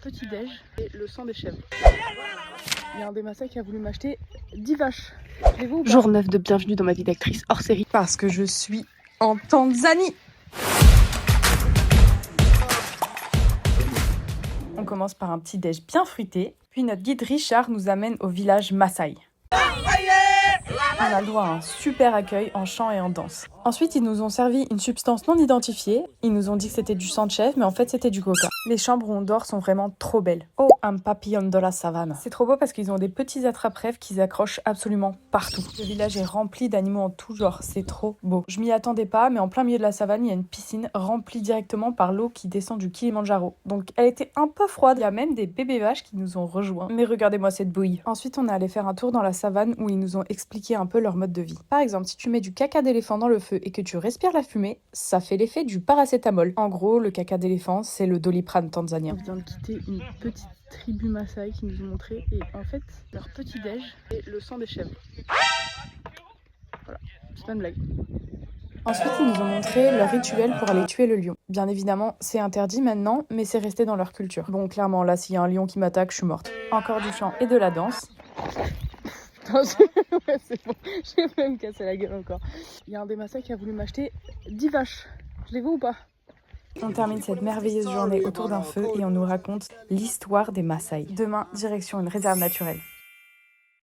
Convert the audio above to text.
petit-déj et le sang des chèvres. Il y a un des Maasai qui a voulu m'acheter 10 vaches. Jour 9 de Bienvenue dans ma vie d'actrice hors série. Parce que je suis en Tanzanie. On commence par un petit déj bien fruité. Puis notre guide Richard nous amène au village Maasai. On a le droit à un super accueil en chant et en danse. Ensuite, ils nous ont servi une substance non identifiée. Ils nous ont dit que c'était du sang de chèvre, mais en fait, c'était du coca. Les chambres où on dort sont vraiment trop belles. Oh, un papillon de la savane. C'est trop beau parce qu'ils ont des petits attrape-rêves qu'ils accrochent absolument partout. Le village est rempli d'animaux en tout genre. C'est trop beau. Je m'y attendais pas, mais en plein milieu de la savane, il y a une piscine remplie directement par l'eau qui descend du Kilimandjaro. Donc, elle était un peu froide. Il y a même des bébés vaches qui nous ont rejoints. Mais regardez-moi cette bouille. Ensuite, on est allé faire un tour dans la savane où ils nous ont expliqué un peu leur mode de vie. Par exemple, si tu mets du caca d'éléphant dans le feu et que tu respires la fumée, ça fait l'effet du paracétamol. En gros, le caca d'éléphant, c'est le Doliprane tanzanien. On vient de quitter une petite tribu Maasai qui nous ont montré, et en fait, leur petit-déj est le sang des chèvres. Voilà, c'est pas une blague. Ensuite, ils nous ont montré leur rituel pour aller tuer le lion. Bien évidemment, c'est interdit maintenant, mais c'est resté dans leur culture. Bon, clairement, là, s'il y a un lion qui m'attaque, je suis morte. Encore du chant et de la danse. Ouais, c'est bon, j'ai failli me casser la gueule encore. Il y a un des Maasai qui a voulu m'acheter 10 vaches. Je les veux ou pas? On termine cette merveilleuse journée autour d'un feu et on nous raconte l'histoire des Maasai. Demain, direction une réserve naturelle.